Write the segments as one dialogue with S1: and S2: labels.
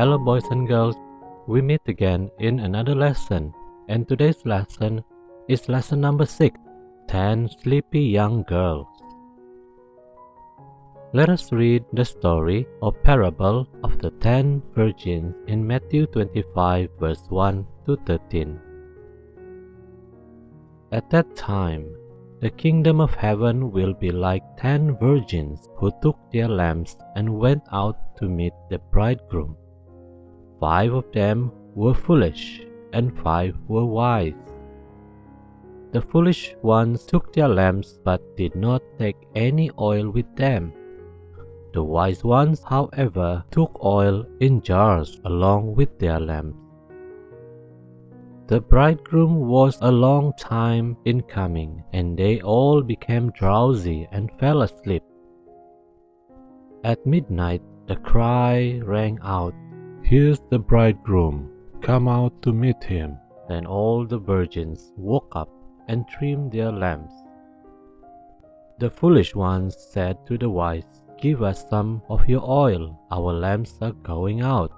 S1: Hello boys and girls, we meet again in another lesson, and today's lesson is lesson number 6, 10 Sleepy Young Girls. Let us read the story or parable of the 10 virgins in Matthew 25 verse 1 to 13. At that time, the kingdom of heaven will be like 10 virgins who took their lamps and went out to meet the bridegroom. 5 of them were foolish, and 5 were wise. The foolish ones took their lamps but did not take any oil with them. The wise ones, however, took oil in jars along with their lamps. The bridegroom was a long time in coming, and they all became drowsy and fell asleep. At midnight, the cry rang out, "Here's the bridegroom, come out to meet him." Then all the virgins woke up and trimmed their lamps. The foolish ones said to the wise, "Give us some of your oil, our lamps are going out."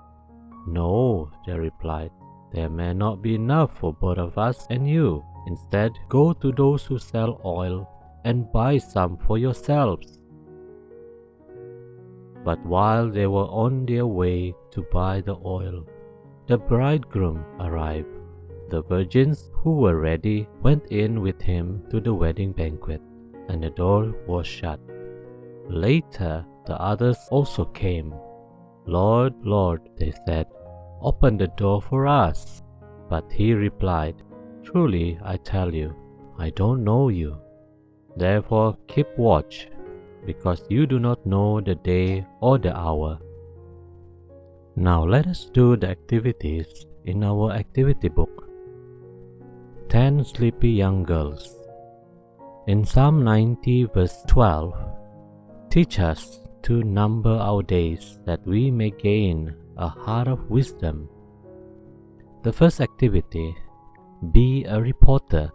S1: "No," they replied, "there may not be enough for both of us and you. Instead, go to those who sell oil and buy some for yourselves." But while they were on their way to buy the oil, the bridegroom arrived. The virgins who were ready went in with him to the wedding banquet, and the door was shut. Later, the others also came. "Lord, Lord," they said, "open the door for us." But he replied, "Truly, I tell you, I don't know you. Therefore keep watch, because you do not know the day or the hour." Now let us do the activities in our activity book. 10 Sleepy Young Girls. In Psalm 90 verse 12, teach us to number our days that we may gain a heart of wisdom. The first activity, be a reporter.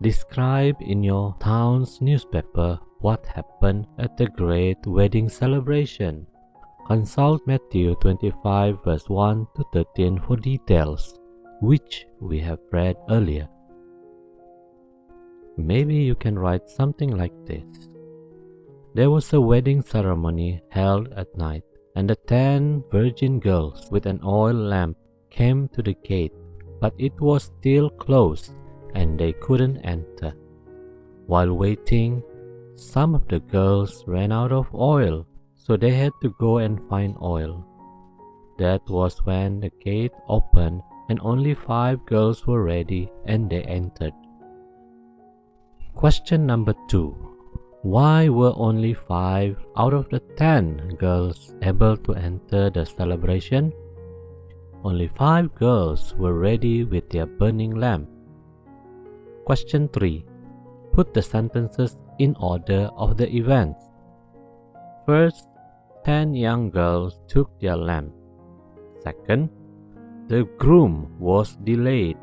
S1: Describe in your town's newspaper what happened at the great wedding celebration. Consult Matthew 25 verse 1 to 13 for details, which we have read earlier. Maybe you can write something like this. There was a wedding ceremony held at night, and the 10 virgin girls with an oil lamp came to the gate, but it was still closed and they couldn't enter. While waiting, some of the girls ran out of oil, so they had to go and find oil. That was when the gate opened and only 5 girls were ready and they entered. Question number 2. Why were only 5 out of the 10 girls able to enter the celebration? Only 5 girls were ready with their burning lamp. Question 3. Put the sentences in order of the events. First, 10 young girls took their lamp. Second, the groom was delayed.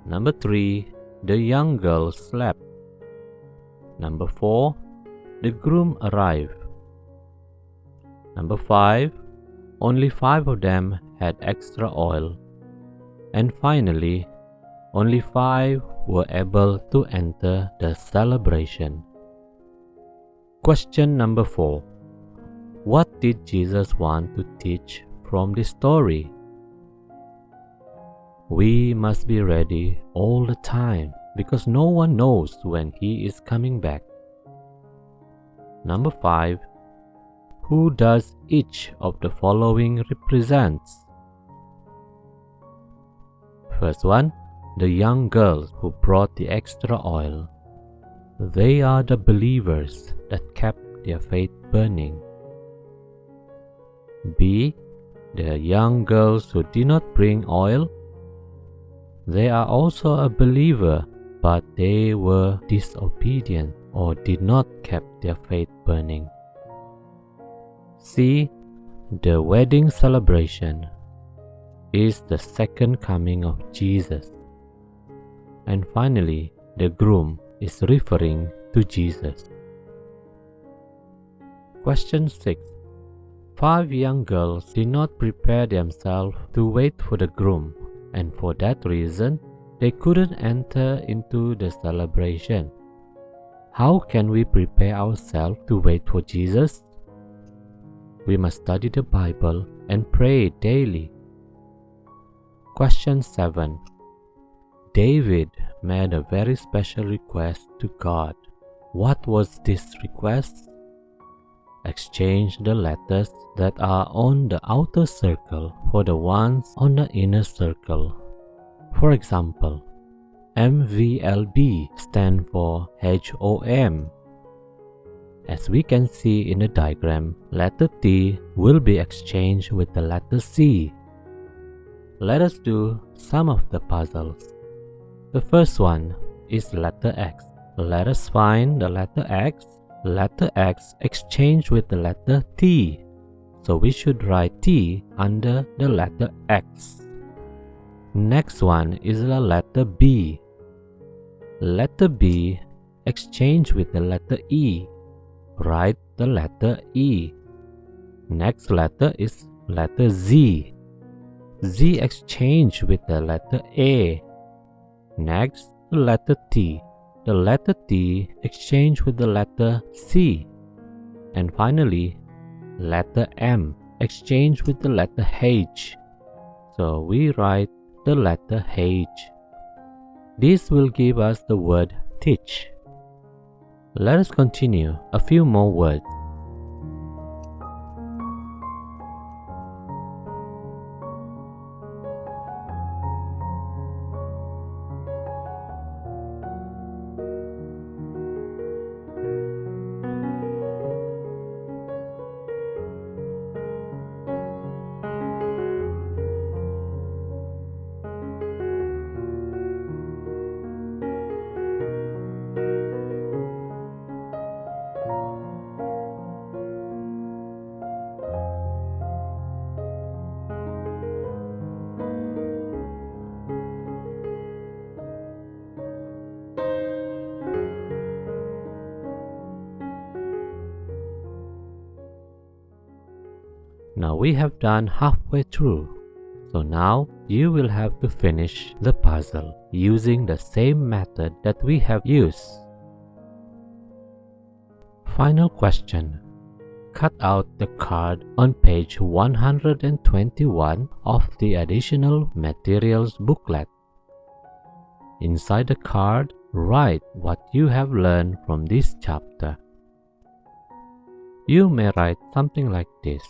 S1: Number 3, the young girls slept. Number 4, the groom arrived. Number 5, only 5 of them had extra oil. And finally, only 5 were able to enter the celebration. Question number 4. What did Jesus want to teach from this story? We must be ready all the time because no one knows when he is coming back. Number 5. Who does each of the following represents? First one, the young girls who brought the extra oil. They are the believers that kept their faith burning. B. The young girls who did not bring oil. They are also a believer, but they were disobedient or did not keep their faith burning. C. The wedding celebration is the second coming of Jesus. And finally, the groom is referring to Jesus. Question 6. 5 young girls did not prepare themselves to wait for the groom, and for that reason, they couldn't enter into the celebration. How can we prepare ourselves to wait for Jesus? We must study the Bible and pray daily. Question 7. David made a very special request to God. What was this request? Exchange the letters that are on the outer circle for the ones on the inner circle. For example, MVLB stand for HOM. As we can see in the diagram, letter T will be exchanged with the letter C. Let us do some of the puzzles. The first one is letter X. Let us find the letter X. Letter X exchanged with the letter T. So we should write T under the letter X. Next one is the letter B. Letter B exchanged with the letter E. Write the letter E. Next letter is letter Z. Z exchanged with the letter A. Next, the letter T. The letter T exchanged with the letter C. And finally, letter M exchanged with the letter H. So we write the letter H. This will give us the word teach. Let us continue a few more words. Now we have done halfway through. So now you will have to finish the puzzle using the same method that we have used. Final question. Cut out the card on page 121 of the additional materials booklet. Inside the card, write what you have learned from this chapter. You may write something like this.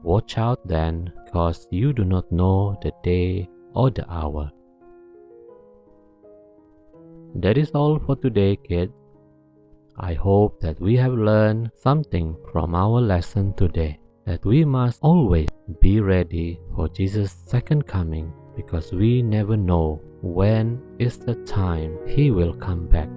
S1: Watch out then, because you do not know the day or the hour. That is all for today, kids. I hope that we have learned something from our lesson today, that we must always be ready for Jesus' second coming, because we never know when is the time He will come back.